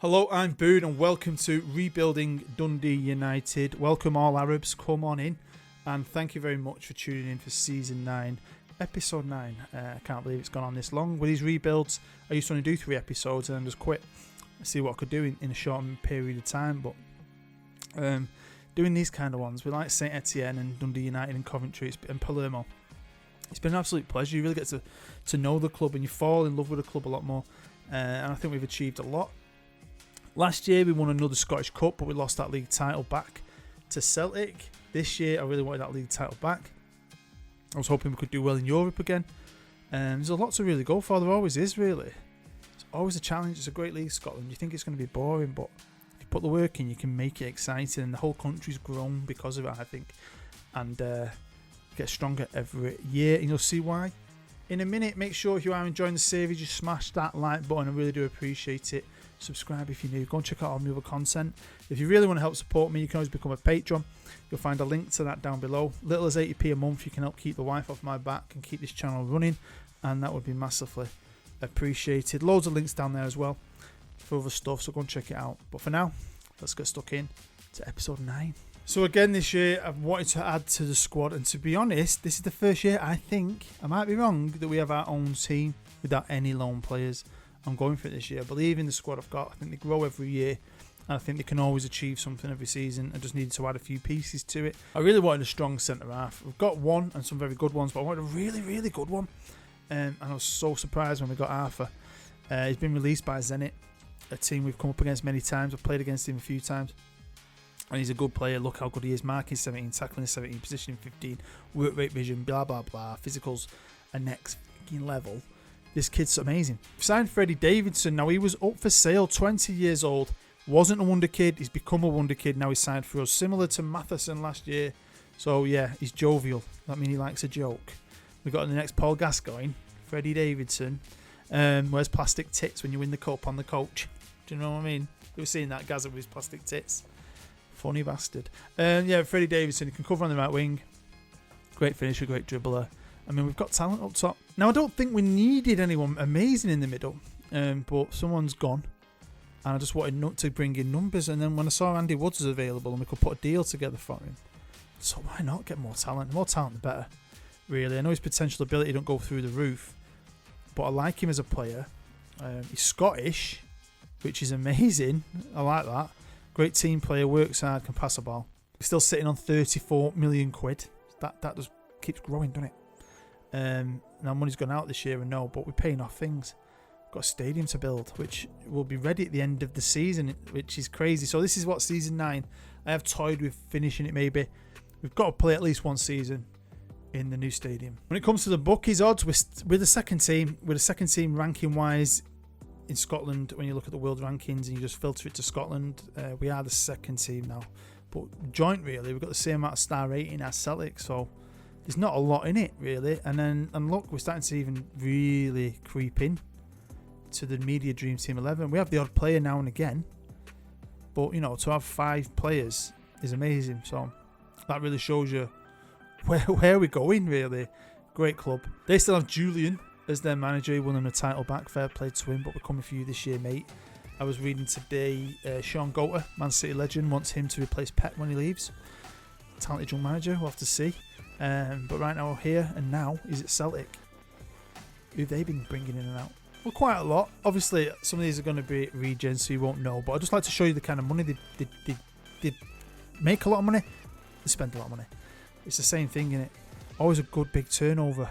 Hello, I'm Boone and welcome to Rebuilding Dundee United. Welcome all Arabs, come on in, and thank you very much for tuning in for Season 9, Episode 9. I can't believe it's gone on this long. With these rebuilds, I used to only do 3 episodes and then just quit. See what I could do in a short period of time, but doing these kind of ones with like St Etienne and Dundee United and Coventry and Palermo, it's been an absolute pleasure. You really get to know the club and you fall in love with the club a lot more, and I think we've achieved a lot. Last year we won another Scottish Cup, but we lost that league title back to Celtic. This year I really wanted that league title back. I was hoping we could do well in Europe again. There's a lot to really go for. There always is, really. It's always a challenge. It's a great league, Scotland. You think it's going to be boring, but if you put the work in, you can make it exciting. And the whole country's grown because of it, I think. And get stronger every year. And you'll see why in a minute. Make sure if you are enjoying the series, you smash that like button. I really do appreciate it. Subscribe if you're new. Go and check out all my other content. If you really want to help support me, you can always become a patron. You'll find a link to that down below. Little as 80p a month, you can help keep the wife off my back and keep this channel running, and that would be massively appreciated. Loads of links down there as well for other stuff, so go and check it out. But for now, let's get stuck in to episode 9. So again this year I've wanted to add to the squad, and to be honest, this is the first year, I think, I might be wrong, that we have our own team without any loan players. I'm going for it this year. I believe in the squad I've got. I think they grow every year, and I think they can always achieve something every season. I just needed to add a few pieces to it. I really wanted a strong centre half. We've got one and some very good ones, but I wanted a really, really good one. And I was so surprised when we got Arthur. He's been released by Zenit, a team we've come up against many times. I've played against him a few times, and he's a good player. Look how good he is. Marking 17, tackling 17, positioning 15, work rate vision, blah, blah, blah. Physicals are next level. This kid's amazing. We've signed Freddie Davidson. Now, he was up for sale, 20 years old. Wasn't a wonder kid. He's become a wonder kid. Now he's signed for us. Similar to Matheson last year. So, yeah, he's jovial. That means he likes a joke. We've got the next Paul Gascoigne, Freddie Davidson. Wears plastic tits when you win the cup on the coach. Do you know what I mean? You were seeing that Gazza with his plastic tits. Funny bastard. Yeah, Freddie Davidson. He can cover on the right wing. Great finisher, great dribbler. I mean, we've got talent up top. Now, I don't think we needed anyone amazing in the middle, but someone's gone, and I just wanted to bring in numbers. And then when I saw Andy Woods was available and we could put a deal together for him, so why not get more talent? The more talent, the better, really. I know his potential ability don't go through the roof, but I like him as a player. He's Scottish, which is amazing. I like that. Great team player, works hard, can pass a ball. He's still sitting on 34 million quid. That just keeps growing, doesn't it? Now money's gone out this year, and no, but we're paying off things. We've got a stadium to build, which will be ready at the end of the season, which is crazy. So this is what Season 9. I have toyed with finishing it maybe. We've got to play at least one season in the new stadium. When it comes to the bookies odds, we're the second team. We're the second team ranking-wise in Scotland. When you look at the world rankings and you just filter it to Scotland, we are the second team now. But joint, really, we've got the same amount of star rating as Celtic, so there's not a lot in it, really. And look, we're starting to even really creep in to the media dream team 11. We have the odd player now and again, but, you know, to have 5 players is amazing. So that really shows you where we're going, really. Great club. They still have Julian as their manager. He won them a title back. Fair play to him, but we're coming for you this year, mate. I was reading today, Sean Goater, Man City legend, wants him to replace Pep when he leaves. Talented young manager, we'll have to see. But right now, here and now, is at Celtic. Who've they been bringing in and out? Well, quite a lot. Obviously, some of these are going to be regens, so you won't know. But I'd just like to show you the kind of money they make. A lot of money. They spend a lot of money. It's the same thing, innit? Always a good big turnover.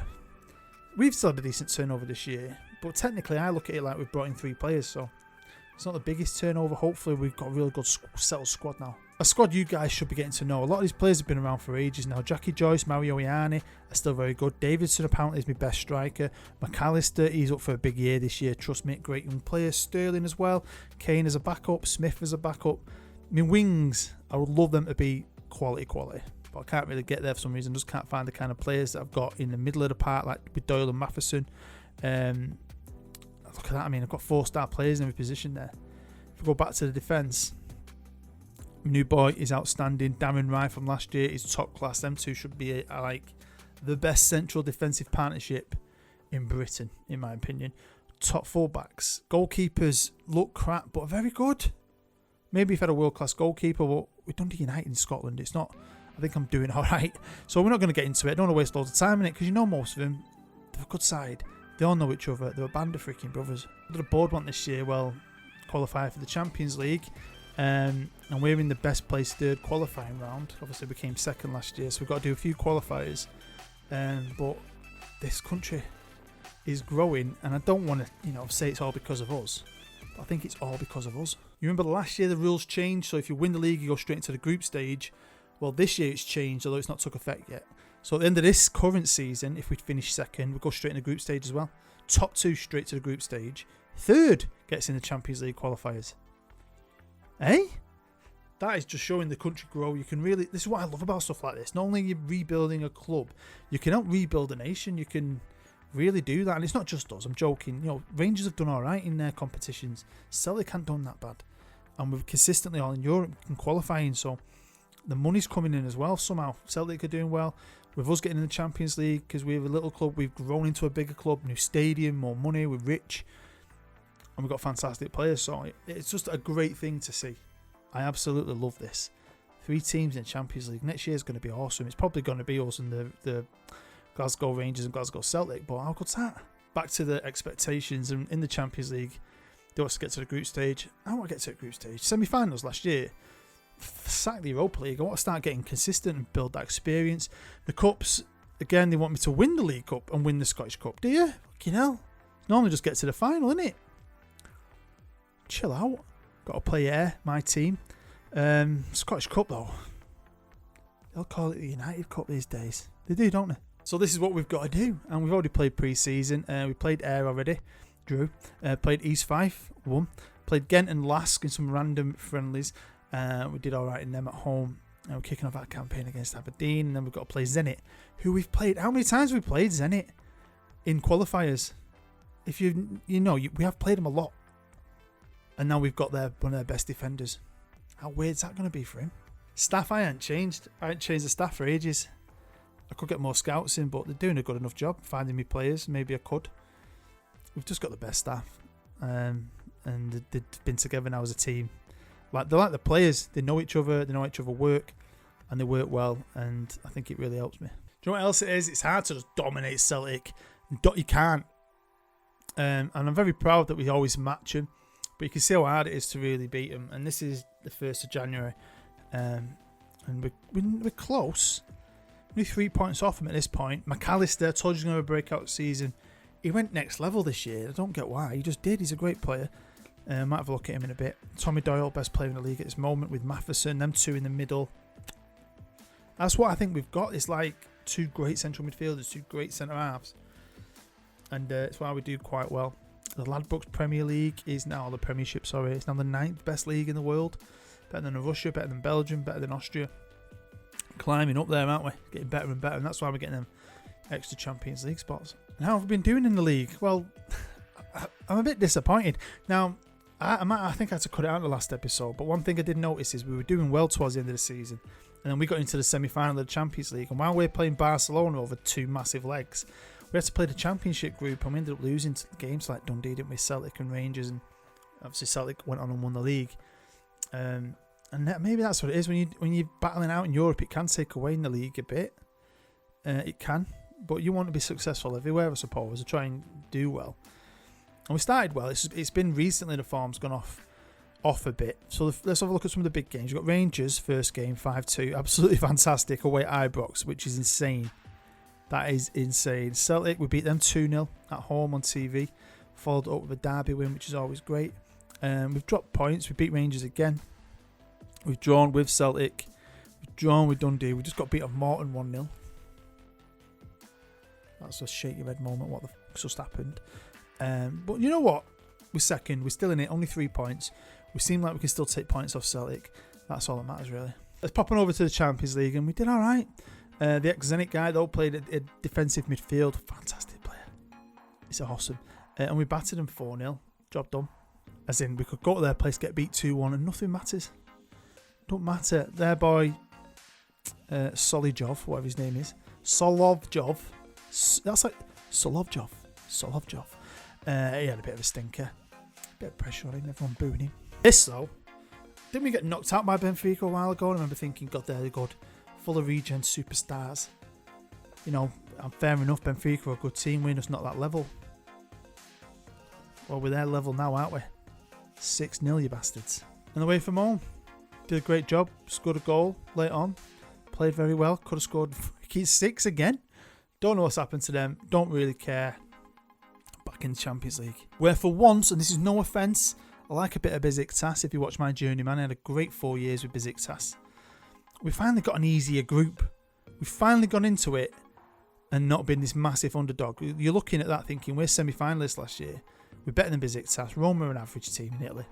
We've still had a decent turnover this year, but technically, I look at it like we've brought in 3 players, so it's not the biggest turnover. Hopefully, we've got a really good settled squad now. A squad you guys should be getting to know. A lot of these players have been around for ages now. Jackie Joyce, Mario Ianni are still very good. Davidson apparently is my best striker. McAllister, he's up for a big year this year. Trust me, great young player. Sterling as well. Kane as a backup. Smith as a backup. I mean, wings, I would love them to be quality. But I can't really get there for some reason. Just can't find the kind of players that I've got in the middle of the park, like with Doyle and Matheson. Look at that. I mean, I've got 4-star players in every position there. If we go back to the defence, new boy is outstanding. Darren Wright from last year is top class. Them two should be like the best central defensive partnership in Britain, in my opinion. top fullbacks. Goalkeepers look crap, but are very good. Maybe if I had a world-class goalkeeper, but with Dundee United in Scotland, it's not... I think I'm doing all right. So we're not going to get into it. I don't want to waste loads of time in it, because you know most of them, they're a good side. They all know each other. They're a band of freaking brothers. What did the board want this year? Well, qualify for the Champions League. And we're in the best place third qualifying round. Obviously, we came second last year, so we've got to do a few qualifiers. But this country is growing, and I don't want to, say it's all because of us. But I think it's all because of us. You remember last year the rules changed, so if you win the league, you go straight into the group stage. Well, this year it's changed, although it's not took effect yet. So at the end of this current season, if we finish second, we go straight in the group stage as well. Top 2 straight to the group stage. Third gets in the Champions League qualifiers. Eh? That is just showing the country grow. You can really... This is what I love about stuff like this. Not only are you rebuilding a club, you can help rebuild a nation. You can really do that. And it's not just us. I'm joking. Rangers have done all right in their competitions. Celtic haven't done that bad. And we're consistently all in Europe and qualifying. So the money's coming in as well somehow. Celtic are doing well. With us getting in the Champions League, because we're a little club, we've grown into a bigger club, new stadium, more money, we're rich. And we've got fantastic players. So it's just a great thing to see. I absolutely love this. 3 teams in Champions League. Next year is going to be awesome. It's probably going to be us and the Glasgow Rangers and Glasgow Celtic. But how good's that? Back to the expectations. And in the Champions League, they want us to get to the group stage. I want to get to the group stage. Semi-finals last year. Sack the Europa League. I want to start getting consistent and build that experience. The Cups, again, they want me to win the League Cup and win the Scottish Cup. Do you? Fucking hell. Normally just get to the final, innit? Chill out. Got to play Ayr, my team. Scottish Cup, though. They'll call it the United Cup these days. They do, don't they? So this is what we've got to do. And we've already played pre-season. We played Ayr already. Drew. Played East Fife. Won. Played Ghent and Lask in some random friendlies. We did all right in them at home. And we're kicking off our campaign against Aberdeen. And then we've got to play Zenit, who we've played. How many times have we played Zenit in qualifiers? If we have played them a lot. And now we've got one of their best defenders. How weird is that going to be for him? Staff, I haven't changed. I haven't changed the staff for ages. I could get more scouts in, but they're doing a good enough job finding me players. Maybe I could. We've just got the best staff. And they've been together now as a team. They're like the players. They know each other. They know each other work. And they work well. And I think it really helps me. Do you know what else it is? It's hard to just dominate Celtic. You can't. And I'm very proud that we always match them. But you can see how hard it is to really beat them. And this is the 1st of January. And we're close. Only 3 points off him at this point. McAllister, I told you he's going to have a breakout season. He went next level this year. I don't get why. He just did. He's a great player. Might have a look at him in a bit. Tommy Doyle, best player in the league at this moment with Matheson. Them 2 in the middle. That's what I think we've got. It's like 2 great central midfielders, 2 great centre halves. And it's why we do quite well. The Ladbrokes Premier League is now the Premiership, sorry. It's now the 9th best league in the world. Better than Russia, better than Belgium, better than Austria. Climbing up there, aren't we? Getting better and better, and that's why we're getting them extra Champions League spots. And how have we been doing in the league? Well, I'm a bit disappointed. Now, I think I had to cut it out in the last episode, but one thing I did notice is we were doing well towards the end of the season, and then we got into the semi-final of the Champions League, and while we were playing Barcelona over 2 massive legs, we had to play the Championship group, and we ended up losing to games like Dundee, didn't we? Celtic and Rangers, and obviously Celtic went on and won the league. And maybe that's what it is. When you're battling out in Europe, it can take away in the league a bit. It can. But you want to be successful everywhere, I suppose, and try and do well. And we started well. It's been recently the form's gone off a bit. So let's have a look at some of the big games. We've got Rangers, first game, 5-2. Absolutely fantastic away at Ibrox, which is insane. That is insane. Celtic, we beat them 2-0 at home on TV. Followed up with a derby win, which is always great. We've dropped points. We beat Rangers again. We've drawn with Celtic. We've drawn with Dundee. We just got beat off Morton 1-0. That's a shake your head moment. What the fuck just happened? But you know what? We're second. We're still in it. Only 3 points. We seem like we can still take points off Celtic. That's all that matters, really. Let's pop on over to the Champions League, and we did all right. The ex-Zenit guy, though, played a defensive midfield. Fantastic player. It's awesome. And we battered them 4-0. Job done. As in, we could go to their place, get beat 2-1, and nothing matters. Don't matter. Their boy, Solovjov, whatever his name is. Solovjov. That's like Solovjov. He had a bit of a stinker. A bit of pressure on him, everyone booing him. This, though, didn't we get knocked out by Benfica a while ago? I remember thinking, God, they're good. Full of regen superstars. You know, fair enough, Benfica are a good team. We're just not that level. Well, we're their level now, aren't we? 6-0, you bastards. And away from home. Did a great job. Scored a goal late on. Played very well. Could have scored 6 again. Don't know what's happened to them. Don't really care. Back in the Champions League. Where for once, and this is no offence, I like a bit of Besiktas. If you watch my Journeyman, I had a great 4 years with Besiktas. We finally got an easier group. We've finally gone into it and not been this massive underdog. You're looking at that thinking, we're semi-finalists last year. We're better than Besiktas. Roma are an average team in Italy.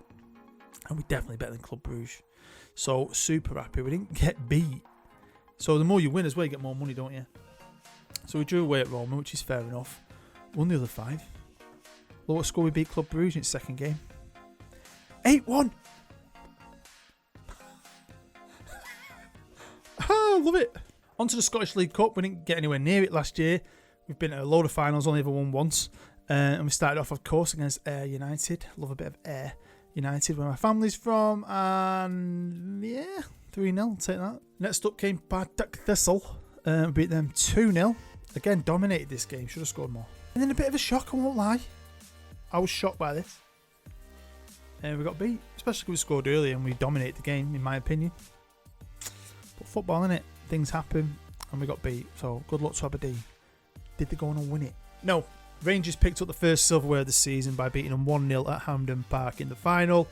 And we're definitely better than Club Brugge. So, super happy. We didn't get beat. So, the more you win as well, you get more money, don't you? So, we drew away at Roma, which is fair enough. Won the other 5. Lowest score, we beat Club Brugge in its second game. 8-1! Oh, love it! On to the Scottish League Cup. We didn't get anywhere near it last year. We've been at a load of finals, only ever won once. And we started off, of course, against Ayr United. Love a bit of Ayr United, where my family's from. And yeah, 3-0, take that. Next up came Partick Thistle. We beat them 2-0. Again, dominated this game. Should have scored more. And then a bit of a shock, I won't lie. I was shocked by this. And we got beat, especially because we scored early and we dominated the game, in my opinion. But football, innit? Things happen and we got beat. So good luck to Aberdeen. Did they go on and win it? No. Rangers picked up the first silverware of the season by beating them 1-0 at Hampden Park in the final.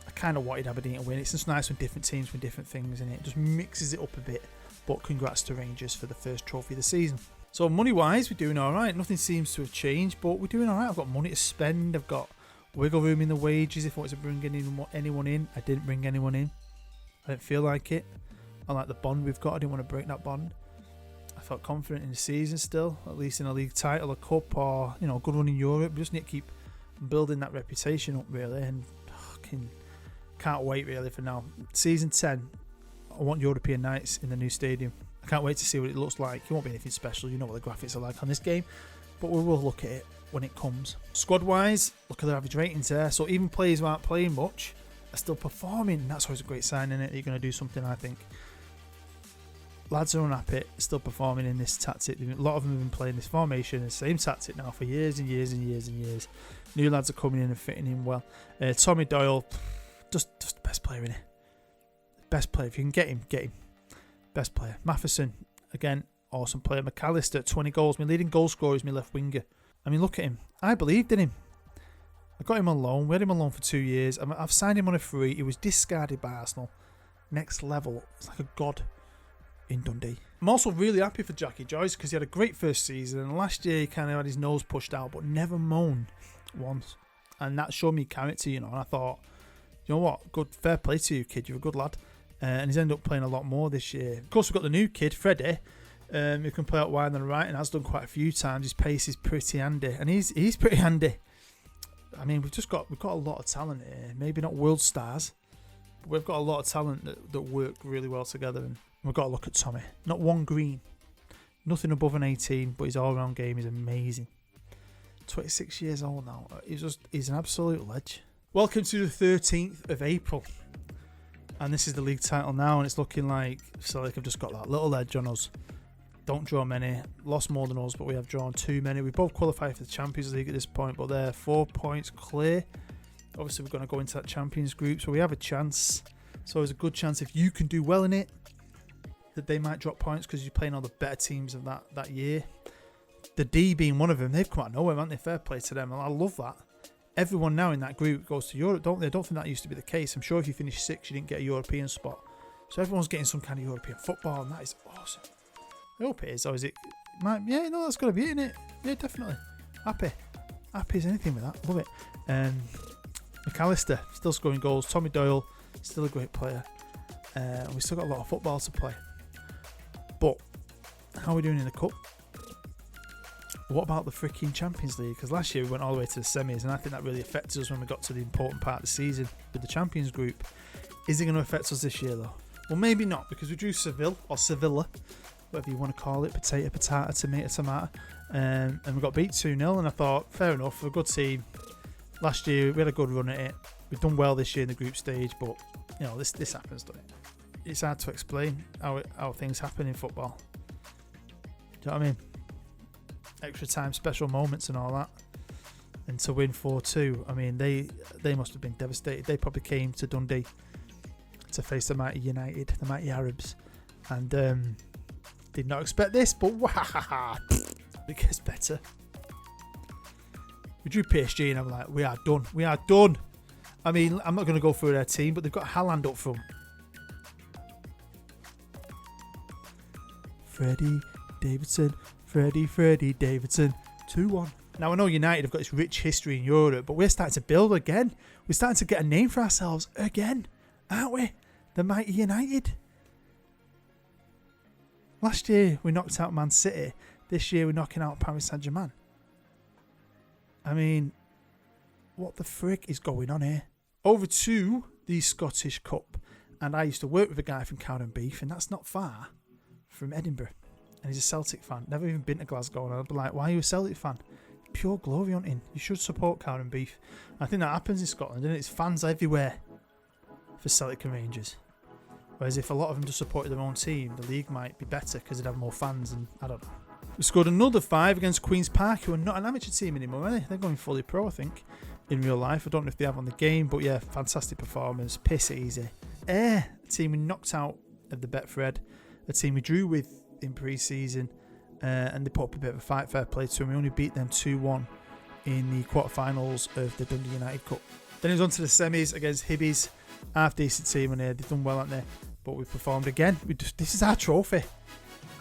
I kind of wanted Aberdeen to win. It's just nice when different teams win different things, and it just mixes it up a bit. But congrats to Rangers for the first trophy of the season. So money-wise, we're doing all right. Nothing seems to have changed, but we're doing all right. I've got money to spend. I've got wiggle room in the wages if I wanted to bring anyone in. I didn't bring anyone in. I didn't feel like it. I like the bond we've got. I didn't want to break that bond. I felt confident in the season still, at least in a league title, a cup, or a good run in Europe. We just need to keep building that reputation up, really, and can't wait really for now. Season 10, I want European nights in the new stadium. I can't wait to see what it looks like. It won't be anything special. You know what the graphics are like on this game, but we will look at it when it comes. Squad-wise, look at their average ratings there. So even players who aren't playing much are still performing. That's always a great sign, isn't it? You're going to do something, I think. Lads are unhappy, still performing in this tactic. A lot of them have been playing this formation, the same tactic now for years and years and years and years. New lads are coming in and fitting in well. Tommy Doyle, just the best player in it. Best player. If you can get him, get him. Best player. Matheson, again, awesome player. McAllister, 20 goals. My leading goal scorer is my left winger. I mean, look at him. I believed in him. I got him on loan. We had him on loan for 2 years. I've signed him on a free. He was discarded by Arsenal. Next level. It's like a god in Dundee. I'm also really happy for Jackie Joyce because he had a great first season, and last year he kind of had his nose pushed out but never moaned once, and that showed me character, and I thought, you know what, good, fair play to you, kid, you're a good lad. And he's ended up playing a lot more this year. Of course, we've got the new kid, Freddie, who can play out wide and right and has done quite a few times. His pace is pretty handy, and he's pretty handy. I mean, we've got a lot of talent here. Maybe not world stars, but we've got a lot of talent that work really well together. And we've got to look at Tommy. Not one green. Nothing above an 18, but his all-round game is amazing. 26 years old now. He's an absolute ledge. Welcome to the 13th of April. And this is the league title now, and it's looking like CELTIC have just got that little edge on us. Don't draw many. Lost more than us, but we have drawn too many. We both qualify for the Champions League at this point, but they're 4 points clear. Obviously, we're going to go into that Champions group, so we have a chance. So there's a good chance if you can do well in it, that they might drop points because you're playing all the better teams of that year. The D being one of them, they've come out of nowhere, haven't they? Fair play to them, and I love that. Everyone now in that group goes to Europe, don't they? I don't think that used to be the case. I'm sure if you finished 6th, you didn't get a European spot. So everyone's getting some kind of European football, and that is awesome. I hope it is, or is it? Yeah, no, that's got to be it, isn't it? Yeah, definitely. Happy as anything with that. Love it. McAllister, still scoring goals. Tommy Doyle, still a great player. We still got a lot of football to play. But how are we doing in the cup? What about the freaking Champions League? Because last year we went all the way to the semis, and I think that really affected us when we got to the important part of the season with the Champions group. Is it going to affect us this year though? Well, maybe not, because we drew Sevilla, whatever you want to call it, potato, tomato. And we got beat 2-0, and I thought, fair enough, we're a good team. Last year, we had a good run at it. We've done well this year in the group stage, but, this happens, doesn't it? It's hard to explain how things happen in football. Do you know what I mean? Extra time, special moments and all that. And to win 4-2, I mean, they must have been devastated. They probably came to Dundee to face the mighty United, the mighty Arabs. And did not expect this, but it gets better. We drew PSG and I'm like, we are done. I mean, I'm not going to go through their team, but they've got Haaland up front. Freddie Davidson, 2-1. Now, I know United have got this rich history in Europe, but we're starting to build again. We're starting to get a name for ourselves again, aren't we? The mighty United. Last year, we knocked out Man City. This year, we're knocking out Paris Saint-Germain. I mean, what the frick is going on here? Over to the Scottish Cup. And I used to work with a guy from Cowdenbeath, and that's not far from Edinburgh. And he's a Celtic fan. Never even been to Glasgow. And I'd be like, why are you a Celtic fan? Pure glory hunting. You should support Cowdenbeath. I think that happens in Scotland, and it's fans everywhere for Celtic and Rangers. Whereas if a lot of them just supported their own team, the league might be better because they'd have more fans, and I don't know. We scored another 5 against Queen's Park, who are not an amateur team anymore, are they? They're going fully pro, I think, in real life. I don't know if they have on the game, but yeah, fantastic performance. Piss it easy. A team we knocked out of the Betfred, a team we drew with in pre-season, and they put up a bit of a fight, fair play to them. We only beat them 2-1 in the quarterfinals of the Dundee United Cup. Then it was on to the semis against Hibbies. Half decent team, and they've done well, haven't they? But we performed again. This is our trophy.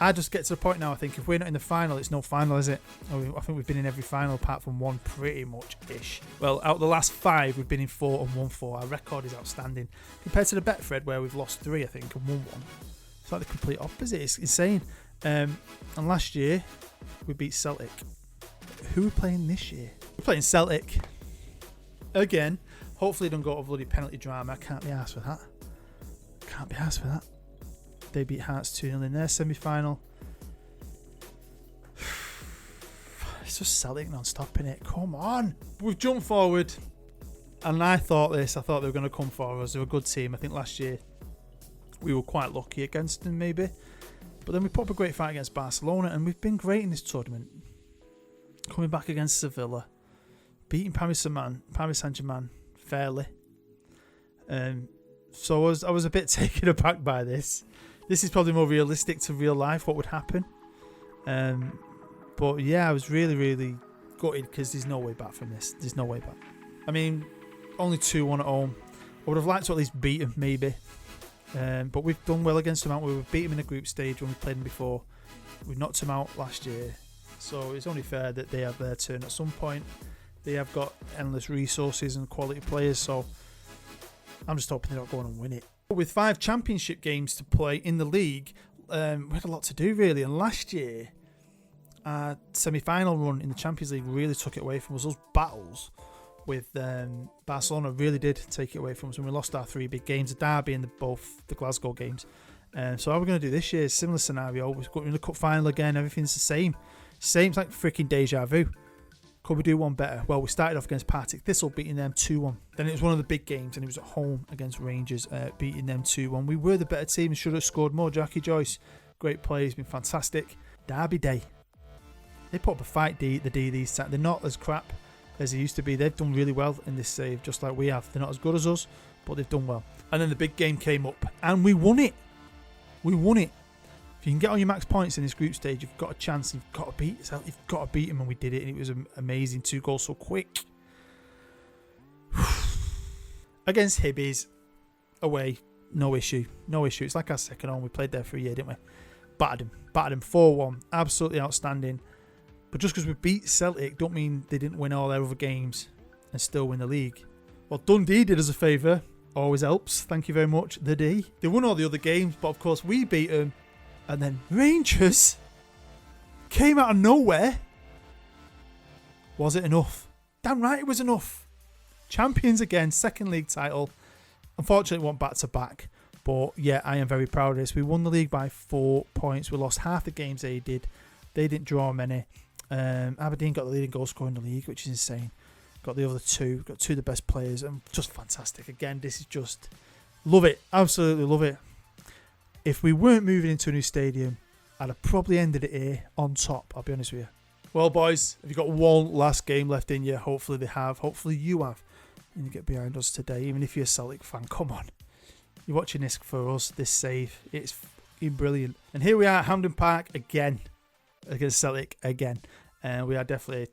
I just get to the point now, I think, if we're not in the final, it's no final, is it? I think we've been in every final apart from one, pretty much-ish. Well, out of the last 5, we've been in 4 and won 4. Our record is outstanding. Compared to the Betfred, where we've lost 3, I think, and won 1. It's like the complete opposite. It's insane. And last year, we beat Celtic. Who are we playing this year? We're playing Celtic. Again. Hopefully it don't go to bloody penalty drama. I can't be arsed for that. They beat Hearts 2-0 in their semi-final. It's just Celtic non-stop, innit? Come on. We've jumped forward. And I thought they were going to come for us. They were a good team. I think last year we were quite lucky against them, maybe. But then we put up a great fight against Barcelona, and we've been great in this tournament. Coming back against Sevilla. Beating Paris Saint-Germain fairly. So I was a bit taken aback by this. This is probably more realistic to real life, what would happen. But yeah, I was really, really gutted because there's no way back from this. There's no way back. I mean, only 2-1 at home. I would have liked to at least beat them, maybe. But we've done well against them, haven't we? We've beat them in the group stage when we played them before. We knocked them out last year. So it's only fair that they have their turn at some point. They have got endless resources and quality players, so I'm just hoping they don't go on and win it. With 5 championship games to play in the league, we had a lot to do, really. And last year, our semi-final run in the Champions League really took it away from us. Those battles with Barcelona really did take it away from us when we lost our 3 big games, the Derby and both the Glasgow games. So how we're going to do this year is a similar scenario. We've got in the cup final again, everything's the same. It's like freaking deja vu. Could we do one better? Well, we started off against Partick Thistle, beating them 2-1. Then it was one of the big games, and it was at home against Rangers, beating them 2-1. We were the better team and should have scored more. Jackie Joyce, great play, he's been fantastic. Derby Day. They put up a fight, the D these times. They're not as crap as they used to be. They've done really well in this save, just like we have. They're not as good as us, but they've done well. And then the big game came up, and we won it. We won it. If you can get on your max points in this group stage, you've got a chance. You've got to beat them, and we did it, and it was amazing. 2 goals so quick. Against Hibbies, away, no issue. It's like our second home. We played there for a year, didn't we? Battered them 4-1. Absolutely outstanding. But just because we beat Celtic, don't mean they didn't win all their other games and still win the league. Well, Dundee did us a favour. Always helps. Thank you very much, the D. They won all the other games, but of course we beat them. And then Rangers came out of nowhere. Was it enough? Damn right it was enough. Champions again, second league title. Unfortunately, it went back to back. But yeah, I am very proud of this. We won the league by 4 points. We lost half the games they did. They didn't draw many. Aberdeen got the leading goal scorer in the league, which is insane. Got the other two. Got two of the best players. And just fantastic. Again, this is just... Love it. Absolutely love it. If we weren't moving into a new stadium, I'd have probably ended it here on top. I'll be honest with you. Well, boys, have you got one last game left in you? Hopefully they have. Hopefully you have. And you get behind us today. Even if you're a Celtic fan, come on. You're watching this for us, this save. It's fucking brilliant. And here we are at Hampden Park again. Against Celtic again. And we are definitely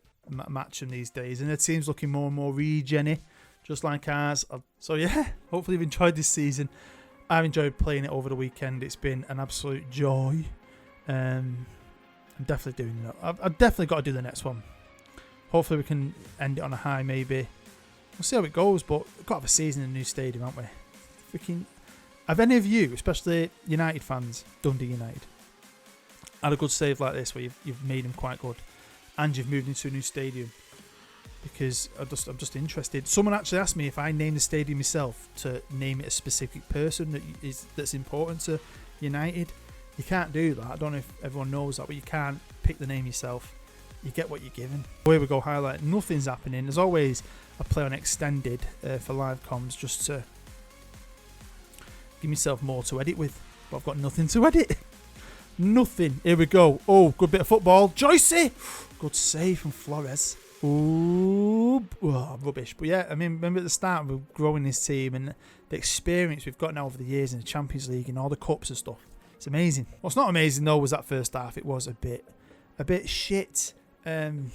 matching these days. And the team's looking more and more regen-y, just like ours. So yeah, hopefully you've enjoyed this season. I've enjoyed playing it over the weekend. It's been an absolute joy. I'm definitely doing it. I've definitely got to do the next one. Hopefully we can end it on a high, maybe. We'll see how it goes, but we've got to have a season in a new stadium, haven't we? Freaking... Have any of you, especially United fans, Dundee United, had a good save like this where you've made them quite good and you've moved into a new stadium? Because I'm just interested. Someone actually asked me if I name the stadium myself to name it a specific person that's important to United. You can't do that. I don't know if everyone knows that, but you can't pick the name yourself. You get what you're given. Here we go, highlight. Nothing's happening. There's always a play on extended for live comms just to give myself more to edit with. But I've got nothing to edit. Nothing. Here we go. Oh, good bit of football. Joycey! Good save from Flores. Ooh, oh, rubbish. But yeah, I mean, remember at the start, we're growing this team and the experience we've got now over the years in the Champions League and all the cups and stuff. It's amazing. What's not amazing though was that first half. It was a bit shit. Can't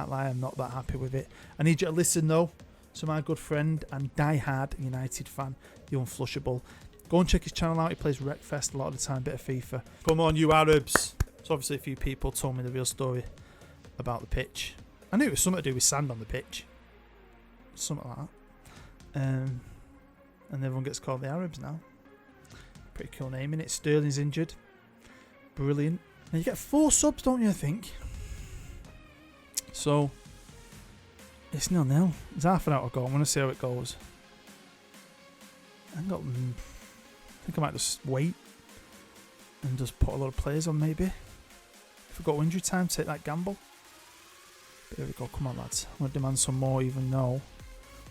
lie, I'm not that happy with it. I need you to listen though to my good friend and die-hard United fan, the Unflushable. Go and check his channel out. He plays Wreckfest a lot of the time, bit of FIFA. Come on, you Arabs. So obviously a few people told me the real story about the pitch. I knew it was something to do with sand on the pitch. Something like that. And everyone gets called the Arabs now. Pretty cool name, innit? Sterling's injured. Brilliant. And you get 4 subs, don't you, I think? So, it's 0-0. It's half an hour to go. I want to see how it goes. I think I might just wait and just put a lot of players on, maybe. If we've got injury time, take that gamble. But here we go. Come on, lads. I'm going to demand some more, even though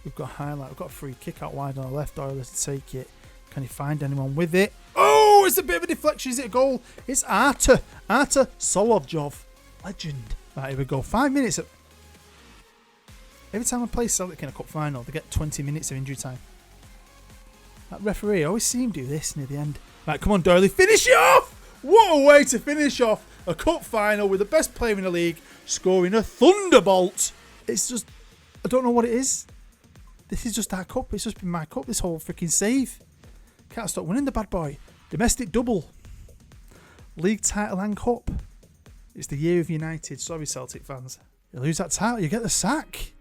we've got a highlight. We've got a free kick out wide on the left. Oilers to take it. Can he find anyone with it? Oh, it's a bit of a deflection. Is it a goal? It's Artur Solovjov. Legend. Right, here we go. 5 minutes. Every time I play Celtic in a cup final, they get 20 minutes of injury time. That referee, I always see him do this near the end. Right, come on, Doyley. Finish it off! What a way to finish off a cup final with the best player in the league scoring a thunderbolt. It's just, I don't know what it is. This is just our cup. It's just been my cup, this whole freaking save. Can't stop winning the bad boy. Domestic double. League title and cup. It's the year of United. Sorry, Celtic fans. You lose that title, you get the sack.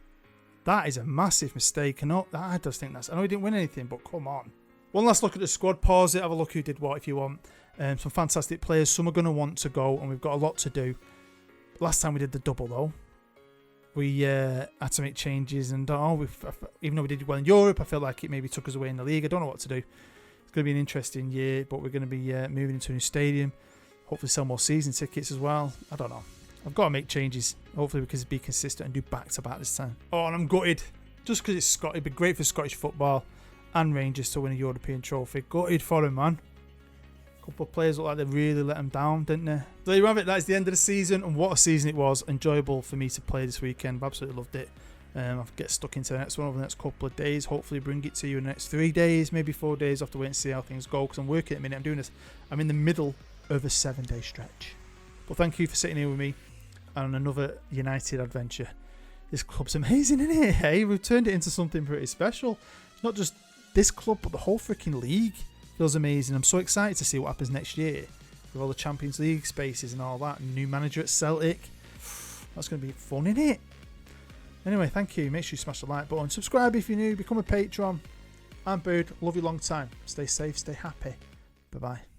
That is a massive mistake. I just think that's... I know he didn't win anything, but come on. One last look at the squad. Pause it. Have a look who did what if you want. Some fantastic players. Some are going to want to go, and we've got a lot to do. Last time we did the double, though, we had to make changes. And even though we did well in Europe, I felt like it maybe took us away in the league. I don't know what to do. It's going to be an interesting year, but we're going to be moving into a new stadium. Hopefully sell more season tickets as well. I don't know. I've got to make changes. Hopefully we can be consistent and do back-to-back this time. Oh, and I'm gutted. Just because it's Scottish. It'd be great for Scottish football and Rangers to win a European trophy. Gutted for him, man. A couple of players look like they really let him down, didn't they? There you have it. That is the end of the season, and what a season it was. Enjoyable for me to play this weekend. I've absolutely loved it. I'll get stuck into the next one over the next couple of days. Hopefully bring it to you in the next 3 days, maybe 4 days. I'll have to wait and see how things go because I'm working at the minute. I'm doing this. I'm in the middle of a 7-day stretch. But thank you for sitting here with me on another United adventure. This club's amazing, isn't it? Hey, we've turned it into something pretty special. It's not just this club, but the whole freaking league feels amazing. I'm so excited to see what happens next year with all the Champions League spaces and all that. And new manager at Celtic. That's going to be fun, isn't it? Anyway, thank you. Make sure you smash the like button. Subscribe if you're new. Become a patron. I'm Bird. Love you long time. Stay safe. Stay happy. Bye-bye.